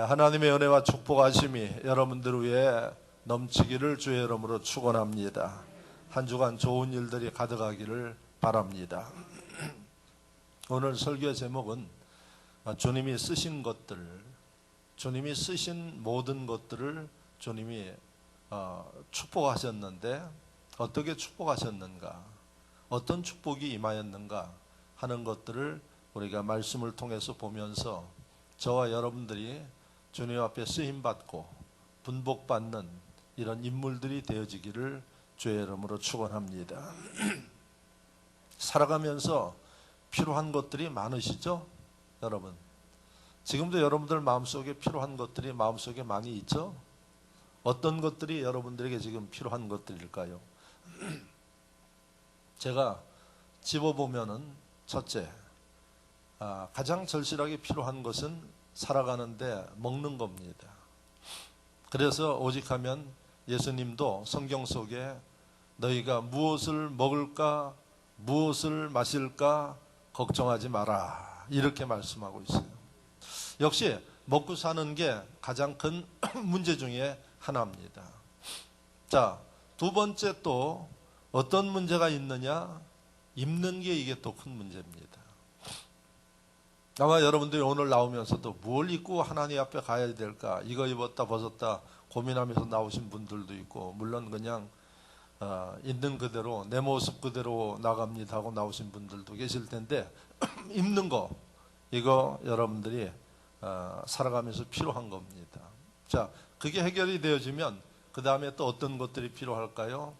하나님의 은혜와 축복하심이 여러분들 위해 넘치기를 주의 이름으로 축원합니다. 한 주간 좋은 일들이 가득하기를 바랍니다. 오늘 설교의 제목은 주님이 쓰신 것들, 주님이 쓰신 모든 것들을 주님이 축복하셨는데 어떻게 축복하셨는가, 어떤 축복이 임하였는가 하는 것들을 우리가 말씀을 통해서 보면서 저와 여러분들이 주님 앞에 쓰임받고 분복받는 이런 인물들이 되어지기를 주의 이름으로 축원합니다. 살아가면서 필요한 것들이 많으시죠? 여러분, 지금도 여러분들 마음속에 필요한 것들이 마음속에 많이 있죠? 어떤 것들이 여러분들에게 지금 필요한 것들일까요? 제가 집어보면은 첫째, 가장 절실하게 필요한 것은 살아가는데 먹는 겁니다. 그래서 오직하면 예수님도 성경 속에 너희가 무엇을 먹을까, 무엇을 마실까 걱정하지 마라 이렇게 말씀하고 있어요. 역시 먹고 사는 게 가장 큰 문제 중에 하나입니다. 자, 두 번째 또 어떤 문제가 있느냐? 입는 게 이게 또 큰 문제입니다. 아마 여러분들이 오늘 나오면서도 뭘 입고 하나님 앞에 가야 될까, 이거 입었다 벗었다 고민하면서 나오신 분들도 있고, 물론 그냥 있는 그대로 내 모습 그대로 나갑니다 하고 나오신 분들도 계실 텐데 입는 거, 이거 여러분들이 살아가면서 필요한 겁니다. 자, 그게 해결이 되어지면 그 다음에 또 어떤 것들이 필요할까요?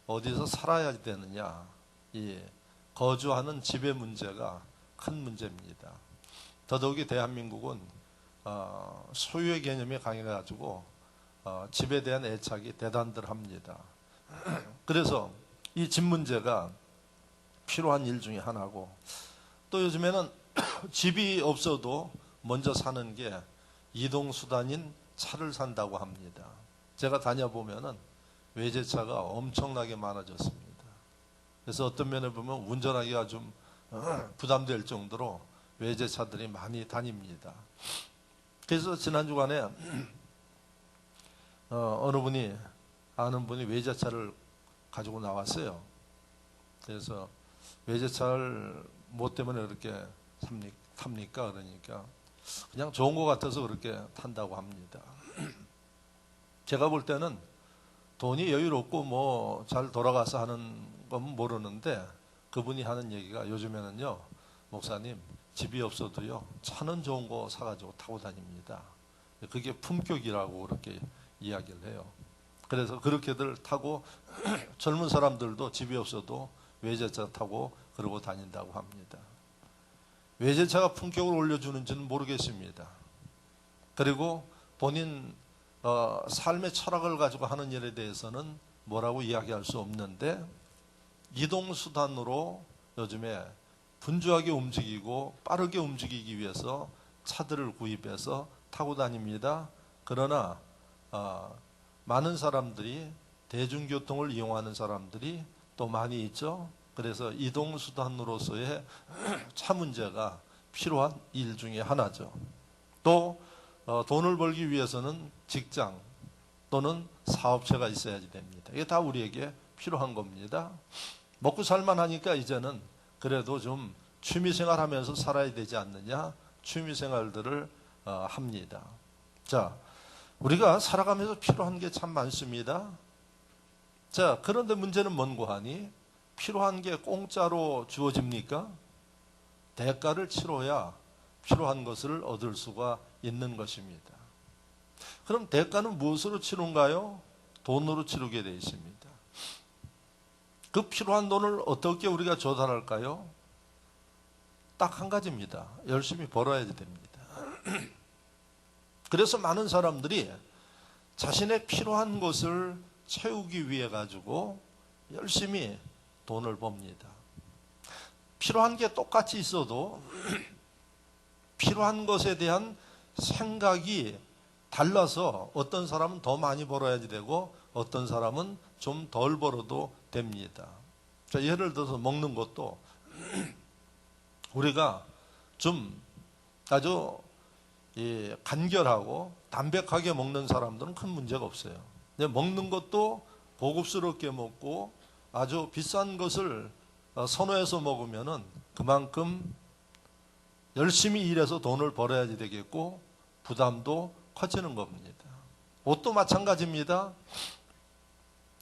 어디서 살아야 되느냐, 이 거주하는 집의 문제가 큰 문제입니다. 더더욱이 대한민국은 소유의 개념이 강해가지고 집에 대한 애착이 대단들합니다. 그래서 이 집 문제가 필요한 일 중에 하나고, 또 요즘에는 집이 없어도 먼저 사는 게 이동수단인 차를 산다고 합니다. 제가 다녀보면은 외제차가 엄청나게 많아졌습니다. 그래서 어떤 면에 보면 운전하기가 좀 부담될 정도로 외제차들이 많이 다닙니다. 그래서 지난 주간에 어느 분이, 아는 분이 외제차를 가지고 나왔어요. 그래서 외제차를 뭐 때문에 그렇게 탑니까? 그러니까 그냥 좋은 것 같아서 그렇게 탄다고 합니다. 제가 볼 때는 돈이 여유롭고 뭐 잘 돌아가서 하는 건 모르는데, 그분이 하는 얘기가 요즘에는요, 목사님 집이 없어도요 차는 좋은 거 사가지고 타고 다닙니다. 그게 품격이라고 그렇게 이야기를 해요. 그래서 그렇게들 타고 젊은 사람들도 집이 없어도 외제차 타고 그러고 다닌다고 합니다. 외제차가 품격을 올려주는지는 모르겠습니다. 그리고 본인 삶의 철학을 가지고 하는 일에 대해서는 뭐라고 이야기할 수 없는데, 이동수단으로 요즘에 분주하게 움직이고 빠르게 움직이기 위해서 차들을 구입해서 타고 다닙니다. 그러나 많은 사람들이, 대중교통을 이용하는 사람들이 또 많이 있죠. 그래서 이동수단으로서의 차 문제가 필요한 일 중에 하나죠. 또 돈을 벌기 위해서는 직장 또는 사업체가 있어야지 됩니다. 이게 다 우리에게 필요한 겁니다. 먹고 살만하니까 이제는 그래도 좀 취미생활 하면서 살아야 되지 않느냐, 취미생활들을 합니다. 자, 우리가 살아가면서 필요한 게 참 많습니다. 자, 그런데 문제는 뭔고 하니, 필요한 게 공짜로 주어집니까? 대가를 치러야 필요한 것을 얻을 수가 있는 것입니다. 그럼 대가는 무엇으로 치른가요? 돈으로 치르게 되어 있습니다. 그 필요한 돈을 어떻게 우리가 조달할까요? 딱 한 가지입니다. 열심히 벌어야 됩니다. 그래서 많은 사람들이 자신의 필요한 것을 채우기 위해 가지고 열심히 돈을 법니다. 필요한 게 똑같이 있어도 필요한 것에 대한 생각이 달라서 어떤 사람은 더 많이 벌어야지 되고 어떤 사람은 좀 덜 벌어도 됩니다. 자, 예를 들어서 먹는 것도 우리가 좀 아주 간결하고 담백하게 먹는 사람들은 큰 문제가 없어요. 근데 먹는 것도 고급스럽게 먹고 아주 비싼 것을 선호해서 먹으면은 그만큼 열심히 일해서 돈을 벌어야지 되겠고 부담도 커지는 겁니다. 옷도 마찬가지입니다.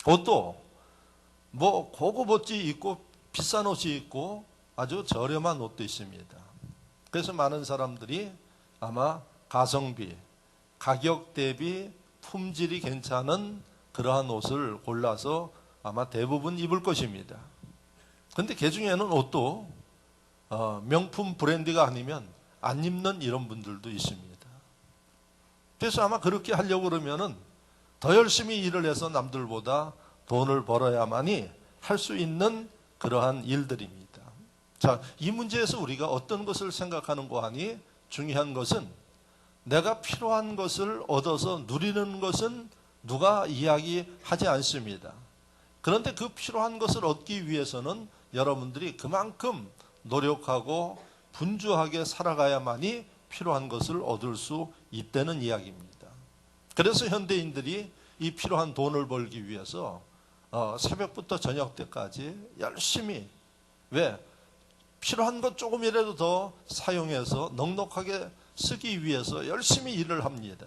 옷도 뭐 고급 옷이 있고 비싼 옷이 있고 아주 저렴한 옷도 있습니다. 그래서 많은 사람들이 아마 가성비, 가격 대비 품질이 괜찮은 그러한 옷을 골라서 아마 대부분 입을 것입니다. 그런데 그 중에는 옷도 명품 브랜드가 아니면 안 입는 이런 분들도 있습니다. 그래서 아마 그렇게 하려고 그러면은 더 열심히 일을 해서 남들보다 돈을 벌어야만이 할 수 있는 그러한 일들입니다. 자, 이 문제에서 우리가 어떤 것을 생각하는 거 하니 중요한 것은 내가 필요한 것을 얻어서 누리는 것은 누가 이야기하지 않습니다. 그런데 그 필요한 것을 얻기 위해서는 여러분들이 그만큼 노력하고 분주하게 살아가야만이 필요한 것을 얻을 수 있다는 이야기입니다. 그래서 현대인들이 이 필요한 돈을 벌기 위해서 새벽부터 저녁 때까지 열심히 왜? 필요한 것 조금이라도 더 사용해서 넉넉하게 쓰기 위해서 열심히 일을 합니다.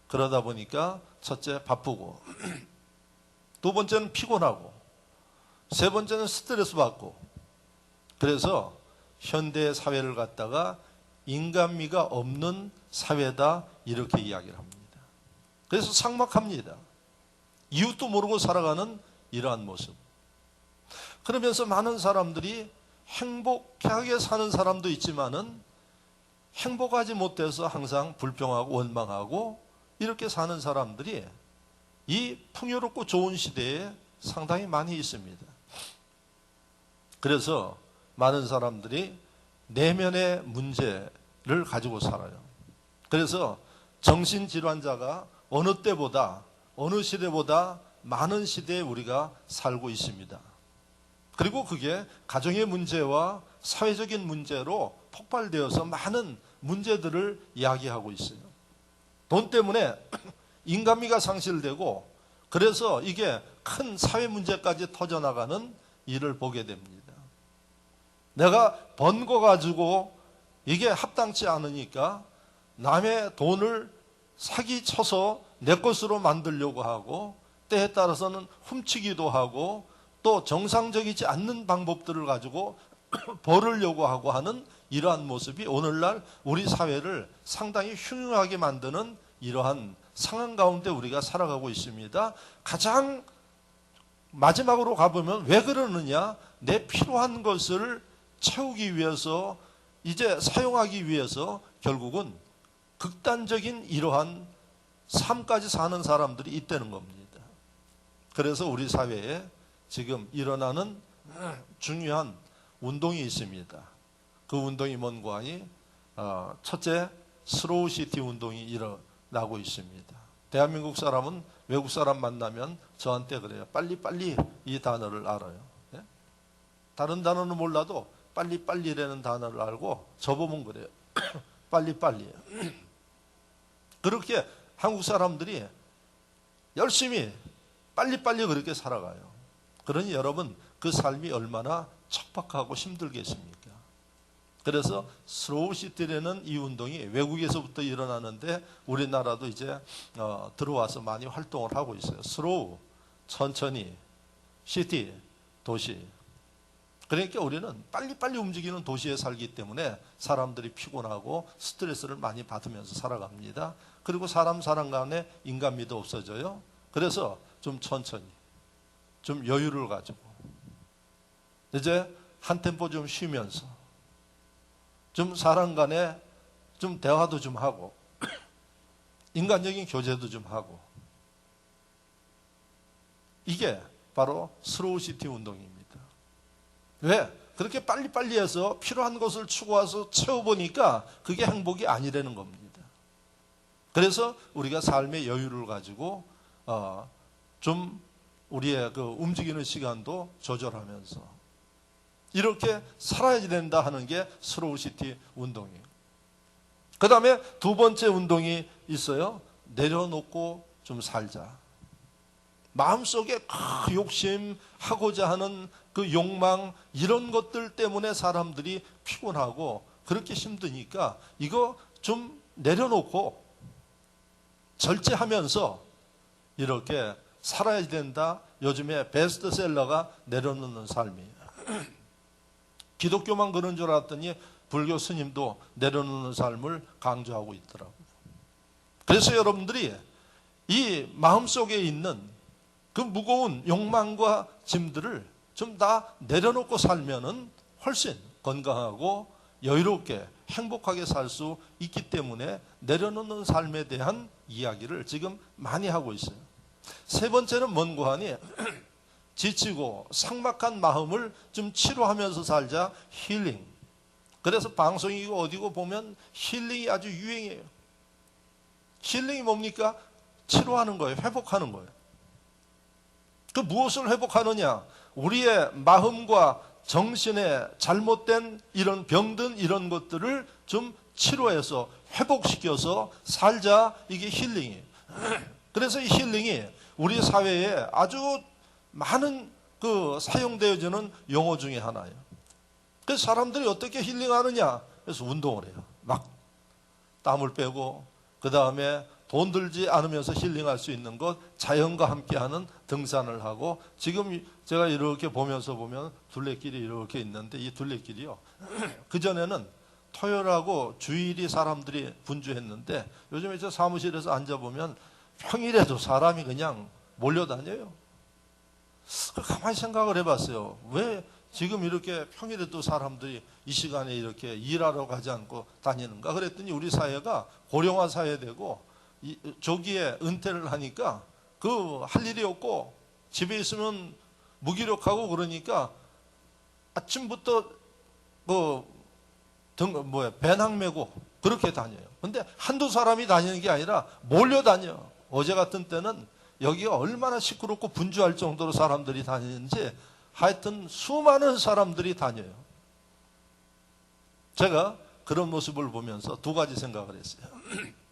그러다 보니까 첫째 바쁘고 두 번째는 피곤하고 세 번째는 스트레스 받고 그래서 현대 사회를 갖다가 인간미가 없는 사회다 이렇게 이야기를 합니다. 그래서 삭막합니다. 이웃도 모르고 살아가는 이러한 모습. 그러면서 많은 사람들이 행복하게 사는 사람도 있지만은 행복하지 못해서 항상 불평하고 원망하고 이렇게 사는 사람들이 이 풍요롭고 좋은 시대에 상당히 많이 있습니다. 그래서 많은 사람들이 내면의 문제를 가지고 살아요. 그래서 정신질환자가 어느 때보다 어느 시대보다 많은 시대에 우리가 살고 있습니다. 그리고 그게 가정의 문제와 사회적인 문제로 폭발되어서 많은 문제들을 이야기하고 있어요. 돈 때문에 인간미가 상실되고 그래서 이게 큰 사회 문제까지 터져나가는 일을 보게 됩니다. 내가 번 거 가지고 이게 합당치 않으니까 남의 돈을 사기쳐서 내 것으로 만들려고 하고 때에 따라서는 훔치기도 하고 또 정상적이지 않는 방법들을 가지고 벌으려고 하고 하는 이러한 모습이 오늘날 우리 사회를 상당히 흉흉하게 만드는 이러한 상황 가운데 우리가 살아가고 있습니다. 가장 마지막으로 가보면 왜 그러느냐? 내 필요한 것을 채우기 위해서 이제 사용하기 위해서 결국은 극단적인 이러한 삶까지 사는 사람들이 있다는 겁니다. 그래서 우리 사회에 지금 일어나는 중요한 운동이 있습니다. 그 운동이 뭔가 하니 첫째 슬로우 시티 운동이 일어나고 있습니다. 대한민국 사람은 외국 사람 만나면 저한테 그래요. 빨리빨리 이 단어를 알아요. 예? 다른 단어는 몰라도 빨리빨리라는 단어를 알고 저보면 그래요. 빨리빨리예요. 그렇게 한국 사람들이 열심히 빨리빨리 그렇게 살아가요. 그러니 여러분 그 삶이 얼마나 척박하고 힘들겠습니까? 그래서 슬로우 시티라는 이 운동이 외국에서부터 일어나는데 우리나라도 이제 들어와서 많이 활동을 하고 있어요. 슬로우, 천천히, 시티, 도시. 그러니까 우리는 빨리빨리 움직이는 도시에 살기 때문에 사람들이 피곤하고 스트레스를 많이 받으면서 살아갑니다. 그리고 사람 간에 인간미도 없어져요. 그래서 좀 천천히, 좀 여유를 가지고 이제 한 템포 좀 쉬면서 좀 사람 간에 좀 대화도 좀 하고 인간적인 교제도 좀 하고 이게 바로 슬로우 시티 운동입니다. 왜? 그렇게 빨리빨리 해서 필요한 것을 추구해서 채워보니까 그게 행복이 아니라는 겁니다. 그래서 우리가 삶의 여유를 가지고 좀 우리의 그 움직이는 시간도 조절하면서 이렇게 살아야 된다 하는 게 슬로우 시티 운동이에요. 그 다음에 두 번째 운동이 있어요. 내려놓고 좀 살자. 마음속에 욕심, 하고자 하는 그 욕망, 이런 것들 때문에 사람들이 피곤하고 그렇게 힘드니까 이거 좀 내려놓고 절제하면서 이렇게 살아야 된다. 요즘에 베스트셀러가 내려놓는 삶이에요. 기독교만 그런 줄 알았더니 불교 스님도 내려놓는 삶을 강조하고 있더라고요. 그래서 여러분들이 이 마음속에 있는 그 무거운 욕망과 짐들을 좀 다 내려놓고 살면은 훨씬 건강하고 여유롭게 행복하게 살 수 있기 때문에 내려놓는 삶에 대한 이야기를 지금 많이 하고 있어요. 세 번째는 뭔고 하니 지치고 삭막한 마음을 좀 치료하면서 살자. 힐링. 그래서 방송이고 어디고 보면 힐링이 아주 유행이에요. 힐링이 뭡니까? 치료하는 거예요. 회복하는 거예요. 그 무엇을 회복하느냐? 우리의 마음과 정신의 잘못된 이런 병든 이런 것들을 좀 치료해서 회복시켜서 살자. 이게 힐링이에요. 그래서 이 힐링이 우리 사회에 아주 많은 그 사용되어지는 용어 중에 하나예요. 그래서 사람들이 어떻게 힐링하느냐? 그래서 운동을 해요. 막 땀을 빼고 그 다음에 돈 들지 않으면서 힐링할 수 있는 것, 자연과 함께하는 등산을 하고, 지금 제가 이렇게 보면서 보면 둘레길이 이렇게 있는데 이 둘레길이요. 그전에는 토요일하고 주일이 사람들이 분주했는데 요즘에 저 사무실에서 앉아보면 평일에도 사람이 그냥 몰려다녀요. 가만히 생각을 해봤어요. 왜 지금 이렇게 평일에도 사람들이 이 시간에 이렇게 일하러 가지 않고 다니는가? 그랬더니 우리 사회가 고령화 사회되고 조기에 은퇴를 하니까 그 할 일이 없고 집에 있으면 무기력하고 그러니까 아침부터 배낭 메고 그렇게 다녀요. 근데 한두 사람이 다니는 게 아니라 몰려다녀. 어제 같은 때는 여기가 얼마나 시끄럽고 분주할 정도로 사람들이 다니는지 하여튼 수많은 사람들이 다녀요. 제가 그런 모습을 보면서 두 가지 생각을 했어요.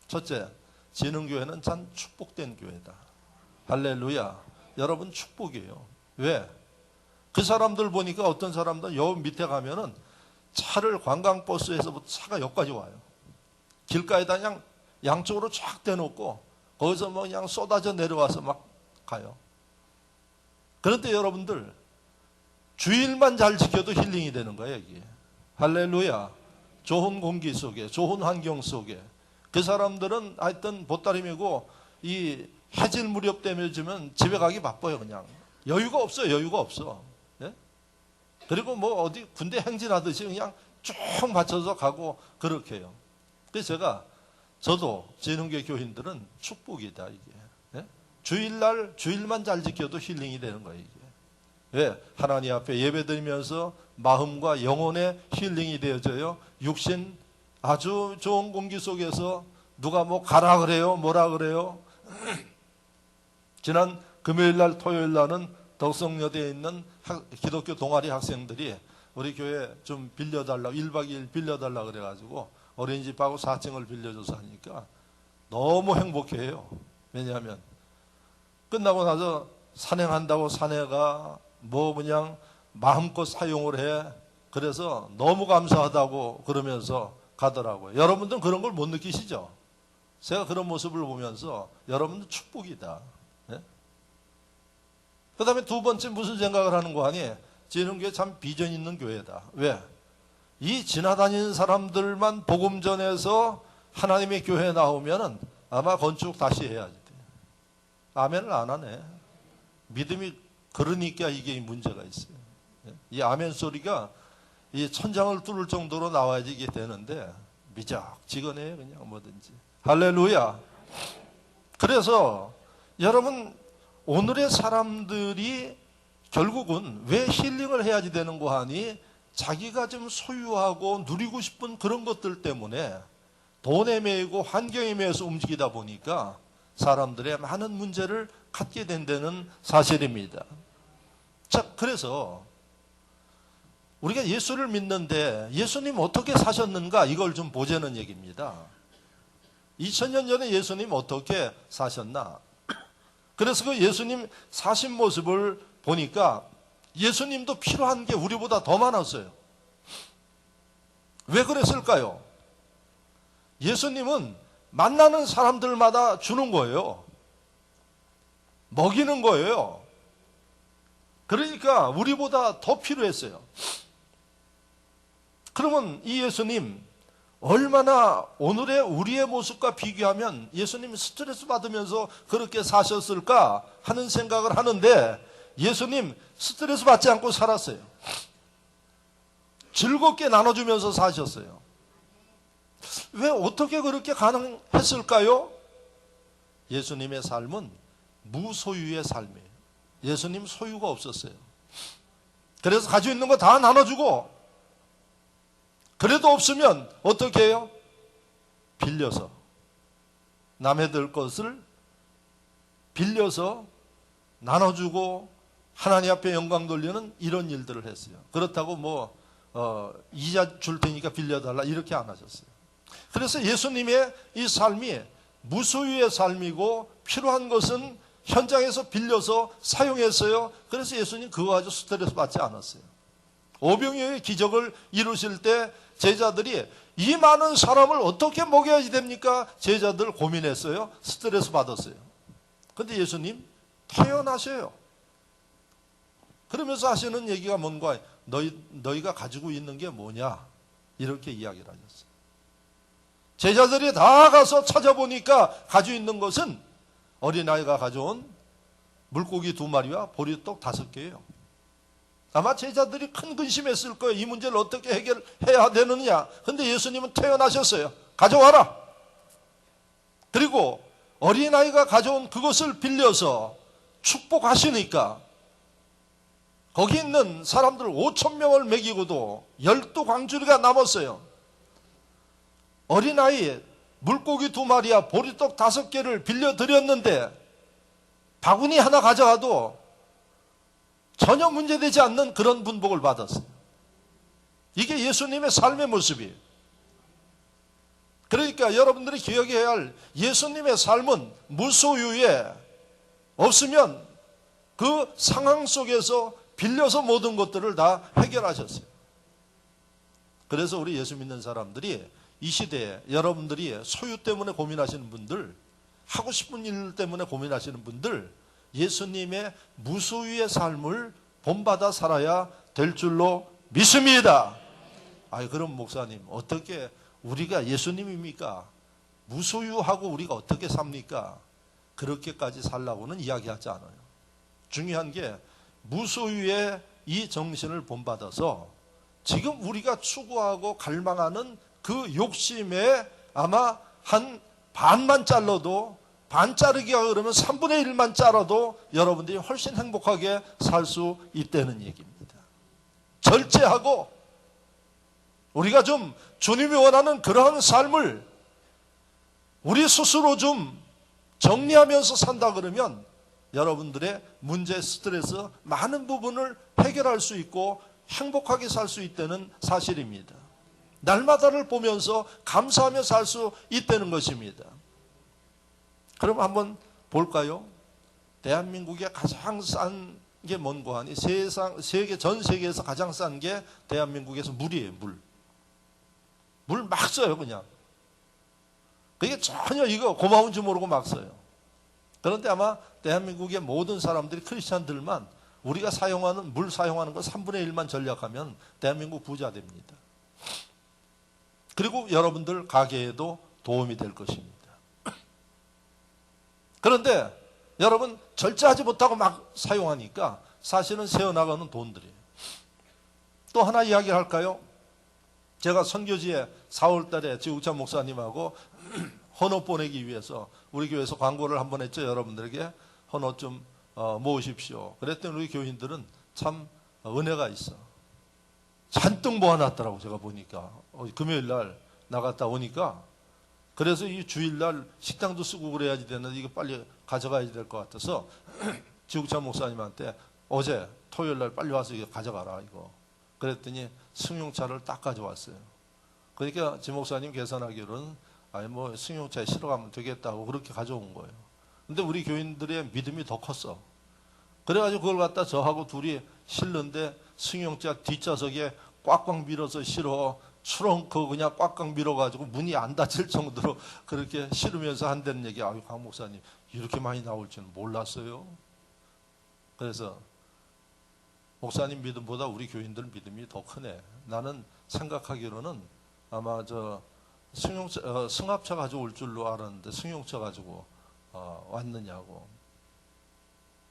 첫째, 진흥교회는 참 축복된 교회다. 할렐루야. 여러분 축복이에요. 왜? 그 사람들 보니까 어떤 사람들 여 밑에 가면은 차를 관광버스에서부터 차가 여기까지 와요. 길가에다 그냥 양쪽으로 쫙 대놓고 거기서 뭐 그냥 쏟아져 내려와서 막 가요. 그런데 여러분들 주일만 잘 지켜도 힐링이 되는 거예요, 이게. 할렐루야. 좋은 공기 속에, 좋은 환경 속에. 그 사람들은 하여튼 보따리메고 이 해질 무렵 되면 집에 가기 바빠요, 그냥. 여유가 없어요, 여유가 없어. 예? 그리고 뭐 어디 군대 행진하듯이 그냥 쭉 맞춰서 가고 그렇게 해요. 그래서 저도 진흥교 교인들은 축복이다, 이게. 예? 주일만 잘 지켜도 힐링이 되는 거예요, 이게. 왜? 하나님 앞에 예배드리면서 마음과 영혼의 힐링이 되어져요. 육신 아주 좋은 공기 속에서 누가 뭐 가라 그래요? 뭐라 그래요? 지난 금요일날 토요일날은 덕성여대에 있는 기독교 동아리 학생들이 우리 교회 좀 빌려달라고 1박 2일 빌려달라고 그래가지고 어린이집하고 4층을 빌려줘서 하니까 너무 행복해요. 왜냐하면 끝나고 나서 산행한다고 산에가 뭐 그냥 마음껏 사용을 해. 그래서 너무 감사하다고 그러면서 가더라고요. 여러분들은 그런 걸 못 느끼시죠? 제가 그런 모습을 보면서 여러분들 축복이다. 예? 그 다음에 두 번째 무슨 생각을 하는 거 아니? 진흥교회 참 비전 있는 교회다. 왜? 이 지나다니는 사람들만 복음 전해서 하나님의 교회에 나오면은 아마 건축 다시 해야지. 아멘을 안 하네. 믿음이 그러니까 이게 문제가 있어요. 이 아멘 소리가 이 천장을 뚫을 정도로 나와야지 이게 되는데 미적지근해요, 그냥 뭐든지. 할렐루야. 그래서 여러분 오늘의 사람들이 결국은 왜 힐링을 해야지 되는 거 하니? 자기가 좀 소유하고 누리고 싶은 그런 것들 때문에 돈에 매이고 환경에 매여서 움직이다 보니까 사람들의 많은 문제를 갖게 된다는 사실입니다. 자, 그래서 우리가 예수를 믿는데 예수님 어떻게 사셨는가 이걸 좀 보자는 얘기입니다. 2000년 전에 예수님 어떻게 사셨나? 그래서 그 예수님 사신 모습을 보니까 예수님도 필요한 게 우리보다 더 많았어요. 왜 그랬을까요? 예수님은 만나는 사람들마다 주는 거예요. 먹이는 거예요. 그러니까 우리보다 더 필요했어요. 그러면 이 예수님 얼마나 오늘의 우리의 모습과 비교하면 예수님이 스트레스 받으면서 그렇게 사셨을까 하는 생각을 하는데 예수님 스트레스 받지 않고 살았어요. 즐겁게 나눠주면서 사셨어요. 왜 어떻게 그렇게 가능했을까요? 예수님의 삶은 무소유의 삶이에요. 예수님 소유가 없었어요. 그래서 가지고 있는 거 다 나눠주고 그래도 없으면 어떻게 해요? 빌려서 남의 것을 빌려서 나눠주고 하나님 앞에 영광 돌리는 이런 일들을 했어요. 그렇다고 이자 줄 테니까 빌려달라 이렇게 안 하셨어요. 그래서 예수님의 이 삶이 무소유의 삶이고 필요한 것은 현장에서 빌려서 사용했어요. 그래서 예수님 그거 가지고 스트레스 받지 않았어요. 오병이어의 기적을 이루실 때 제자들이 이 많은 사람을 어떻게 먹여야 됩니까? 제자들 고민했어요. 스트레스 받았어요. 근데 예수님 태어나셔요. 그러면서 하시는 얘기가 뭔가 너희가 가지고 있는 게 뭐냐? 이렇게 이야기를 하셨어요. 제자들이 다 가서 찾아보니까 가지고 있는 것은 어린아이가 가져온 물고기 2마리와 보리떡 5개예요. 아마 제자들이 큰 근심했을 거예요. 이 문제를 어떻게 해결해야 되느냐. 근데 예수님은 태어나셨어요. 가져와라. 그리고 어린아이가 가져온 그것을 빌려서 축복하시니까 거기 있는 사람들 5,000명을 먹이고도 12광주리가 남았어요. 어린아이 물고기 2마리와 보리떡 5개를 빌려드렸는데 바구니 하나 가져가도 전혀 문제되지 않는 그런 분복을 받았어요. 이게 예수님의 삶의 모습이에요. 그러니까 여러분들이 기억해야 할 예수님의 삶은 무소유에 없으면 그 상황 속에서 빌려서 모든 것들을 다 해결하셨어요. 그래서 우리 예수 믿는 사람들이 이 시대에 여러분들이 소유 때문에 고민하시는 분들, 하고 싶은 일 때문에 고민하시는 분들, 예수님의 무소유의 삶을 본받아 살아야 될 줄로 믿습니다. 그럼 목사님 어떻게 우리가 예수님입니까? 무소유하고 우리가 어떻게 삽니까? 그렇게까지 살라고는 이야기하지 않아요. 중요한 게 무소유의 이 정신을 본받아서 지금 우리가 추구하고 갈망하는 그 욕심에 아마 한 반만 잘라도 반 자르기가 그러면 3분의 1만 잘라도 여러분들이 훨씬 행복하게 살 수 있다는 얘기입니다. 절제하고 우리가 좀 주님이 원하는 그러한 삶을 우리 스스로 좀 정리하면서 산다 그러면 여러분들의 문제, 스트레스 많은 부분을 해결할 수 있고 행복하게 살 수 있다는 사실입니다. 날마다를 보면서 감사하며 살 수 있다는 것입니다. 그럼 한번 볼까요? 대한민국에 가장 싼 게 뭔고 하니 전 세계에서 가장 싼 게 대한민국에서 물이에요. 물 막 써요 그냥. 그게 전혀 이거 고마운 줄 모르고 막 써요. 그런데 아마 대한민국의 모든 사람들이 크리스찬들만 우리가 물 사용하는 거 3분의 1만 전략하면 대한민국 부자 됩니다. 그리고 여러분들 가게에도 도움이 될 것입니다. 그런데 여러분 절제하지 못하고 막 사용하니까 사실은 새어나가는 돈들이에요. 또 하나 이야기를 할까요? 제가 선교지에 4월 달에 지국찬 목사님하고 헌옷 보내기 위해서 우리 교회에서 광고를 한번 했죠. 여러분들에게 헌옷 좀 모으십시오. 그랬더니 우리 교인들은 참 은혜가 있어. 잔뜩 모아놨더라고. 제가 보니까 금요일 날 나갔다 오니까 그래서 이 주일날 식당도 쓰고 그래야지 되는데 이거 빨리 가져가야 될 것 같아서 지국찬 목사님한테 어제 토요일날 빨리 와서 이거 가져가라 이거. 그랬더니 승용차를 딱 가져왔어요. 그러니까 지 목사님 계산하기로는 아니 뭐 승용차에 실어 가면 되겠다고 그렇게 가져온 거예요. 근데 우리 교인들의 믿음이 더 컸어. 그래가지고 그걸 갖다 저하고 둘이 실는데 승용차 뒷좌석에 꽉꽉 밀어서 실어 트렁크 그냥 꽉꽉 밀어가지고 문이 안 닫힐 정도로 그렇게 실으면서 한다는 얘기. 아유, 강 목사님 이렇게 많이 나올 줄은 몰랐어요. 그래서 목사님 믿음보다 우리 교인들 믿음이 더 크네. 나는 생각하기로는 아마 저 승용차, 승합차 가지고 올 줄로 알았는데 승용차 가지고 왔느냐고.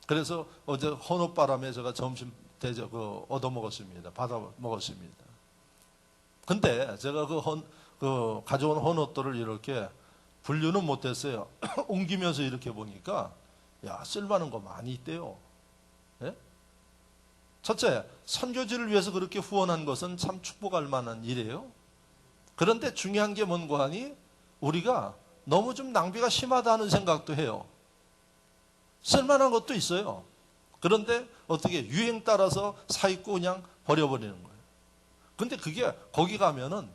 그래서 어제 헌옷바람에 제가 점심 대접 얻어 먹었습니다. 받아 먹었습니다. 근데 제가 그 가져온 헌옷들을 이렇게 분류는 못했어요. 옮기면서 이렇게 보니까 야, 쓸만한 거 많이 있대요. 예? 첫째, 선교지를 위해서 그렇게 후원한 것은 참 축복할 만한 일이에요. 그런데 중요한 게 뭔가 하니 우리가 너무 좀 낭비가 심하다는 생각도 해요. 쓸만한 것도 있어요. 그런데 어떻게 유행 따라서 사입고 그냥 버려버리는 거예요. 근데 그게 거기 가면은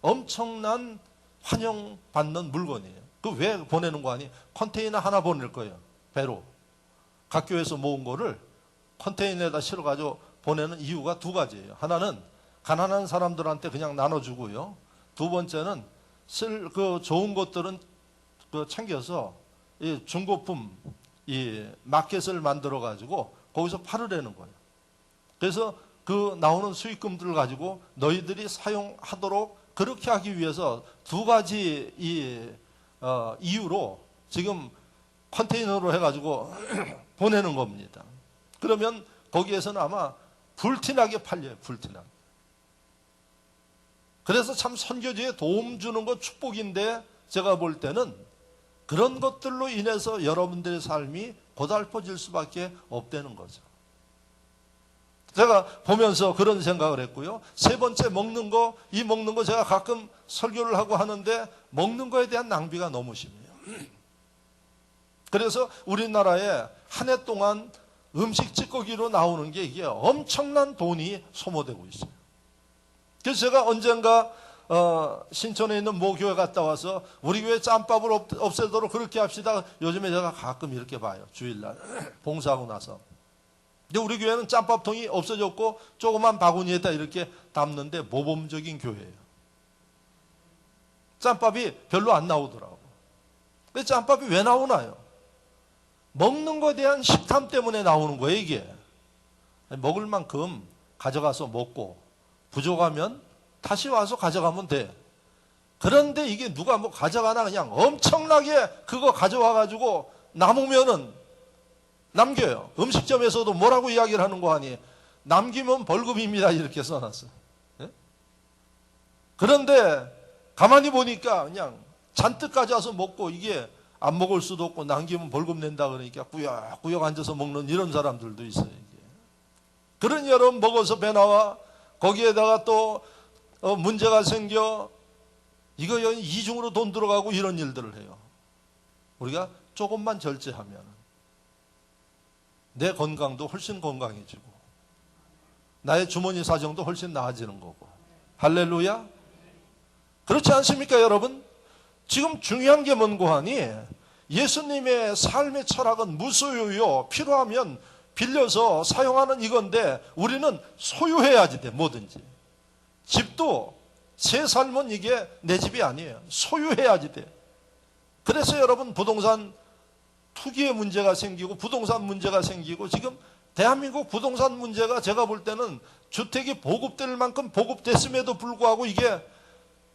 엄청난 환영받는 물건이에요. 그 왜 보내는 거 아니? 컨테이너 하나 보낼 거예요. 배로. 각 교회에서 모은 거를 컨테이너에다 실어가지고 보내는 이유가 두 가지예요. 하나는 가난한 사람들한테 그냥 나눠주고요. 두 번째는 그 좋은 것들은 챙겨서 이 중고품 이 마켓을 만들어 가지고 거기서 팔으려는 거예요. 그래서 그 나오는 수익금들을 가지고 너희들이 사용하도록 그렇게 하기 위해서 두 가지 이유로 지금 컨테이너로 해가지고 보내는 겁니다. 그러면 거기에서는 아마 불티나게 팔려요. 불티나게. 그래서 참 선교지에 도움 주는 거 축복인데 제가 볼 때는 그런 것들로 인해서 여러분들의 삶이 고달퍼질 수밖에 없다는 거죠. 제가 보면서 그런 생각을 했고요. 세 번째, 먹는 거. 이 먹는 거 제가 가끔 설교를 하고 하는데 먹는 거에 대한 낭비가 너무 심해요. 그래서 우리나라에 한 해 동안 음식 찌꺼기로 나오는 게 이게 엄청난 돈이 소모되고 있어요. 그래서 제가 언젠가 신촌에 있는 모 교회 갔다 와서 우리 교회 짬밥을 없애도록 그렇게 합시다. 요즘에 제가 가끔 이렇게 봐요. 주일날 봉사하고 나서. 근데 우리 교회는 짬밥통이 없어졌고 조그만 바구니에다 이렇게 담는데 모범적인 교회예요. 짬밥이 별로 안 나오더라고. 근데 짬밥이 왜 나오나요? 먹는 것에 대한 식탐 때문에 나오는 거예요, 이게. 먹을 만큼 가져가서 먹고 부족하면 다시 와서 가져가면 돼. 그런데 이게 누가 뭐 가져가나 그냥 엄청나게 그거 가져와 가지고 남으면은 남겨요. 음식점에서도 뭐라고 이야기를 하는 거 아니? 남기면 벌금입니다. 이렇게 써놨어요. 예? 그런데 가만히 보니까 그냥 잔뜩 가져와서 먹고 이게 안 먹을 수도 없고 남기면 벌금 낸다 그러니까 꾸역꾸역 앉아서 먹는 이런 사람들도 있어요. 이게. 그러니 여러분 먹어서 배 나와 거기에다가 또 문제가 생겨 이거 이중으로 돈 들어가고 이런 일들을 해요. 우리가 조금만 절제하면 내 건강도 훨씬 건강해지고 나의 주머니 사정도 훨씬 나아지는 거고. 할렐루야. 그렇지 않습니까 여러분? 지금 중요한 게 뭔고 하니 예수님의 삶의 철학은 무소유요. 필요하면 빌려서 사용하는 이건데 우리는 소유해야지 돼. 뭐든지. 집도 새 삶은 이게 내 집이 아니에요. 소유해야지 돼. 그래서 여러분 부동산 투기의 문제가 생기고 부동산 문제가 생기고 지금 대한민국 부동산 문제가 제가 볼 때는 주택이 보급될 만큼 보급됐음에도 불구하고 이게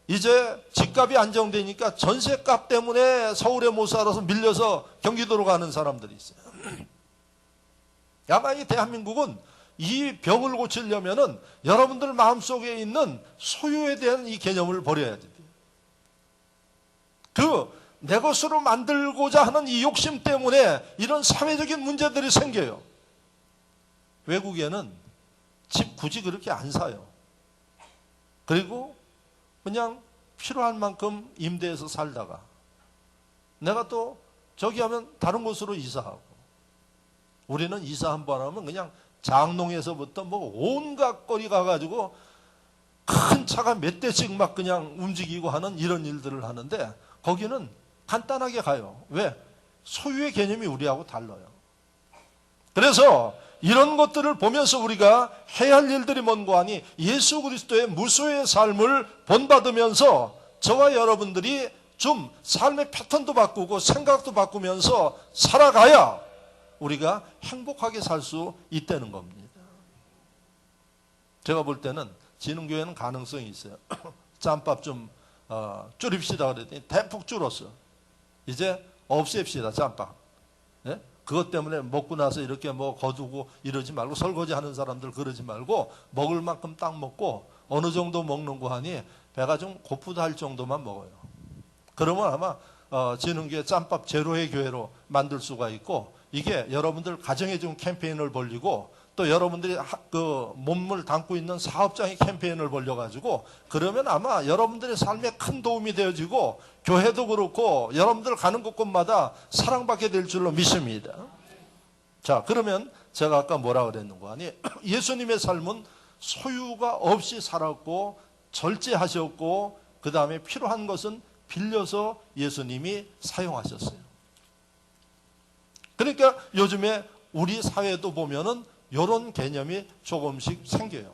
이제 집값이 안정되니까 전세값 때문에 서울에 못 살아서 밀려서 경기도로 가는 사람들이 있어요. 아마 이 대한민국은 이 병을 고치려면은 여러분들 마음속에 있는 소유에 대한 이 개념을 버려야지 돼요. 내 것으로 만들고자 하는 이 욕심 때문에 이런 사회적인 문제들이 생겨요. 외국에는 집 굳이 그렇게 안 사요. 그리고 그냥 필요한 만큼 임대해서 살다가 내가 또 저기 하면 다른 곳으로 이사하고 우리는 이사 한 번 하면 그냥 장롱에서부터 뭐 온갖 거리 가가지고 큰 차가 몇 대씩 막 그냥 움직이고 하는 이런 일들을 하는데 거기는 간단하게 가요. 왜? 소유의 개념이 우리하고 달라요. 그래서 이런 것들을 보면서 우리가 해야 할 일들이 뭔고 하니 예수 그리스도의 무소유의 삶을 본받으면서 저와 여러분들이 좀 삶의 패턴도 바꾸고 생각도 바꾸면서 살아가야 우리가 행복하게 살 수 있다는 겁니다. 제가 볼 때는 진흥교회는 가능성이 있어요. 짬밥 좀 줄입시다 그랬더니 대폭 줄었어. 이제 없앱시다 짬밥. 예? 그것 때문에 먹고 나서 이렇게 뭐 거두고 이러지 말고, 설거지 하는 사람들 그러지 말고 먹을 만큼 딱 먹고 어느 정도 먹는 거 하니 배가 좀 고프다 할 정도만 먹어요. 그러면 아마 진흥교회 짬밥 제로의 교회로 만들 수가 있고, 이게 여러분들 가정에 좀 캠페인을 벌리고 또 여러분들이 그 몸을 담고 있는 사업장의 캠페인을 벌려가지고, 그러면 아마 여러분들의 삶에 큰 도움이 되어지고 교회도 그렇고 여러분들 가는 곳곳마다 사랑받게 될 줄로 믿습니다. 자, 그러면 제가 아까 뭐라 그랬는가 하니 예수님의 삶은 소유가 없이 살았고 절제하셨고, 그 다음에 필요한 것은 빌려서 예수님이 사용하셨어요. 그러니까 요즘에 우리 사회도 보면은 이런 개념이 조금씩 생겨요.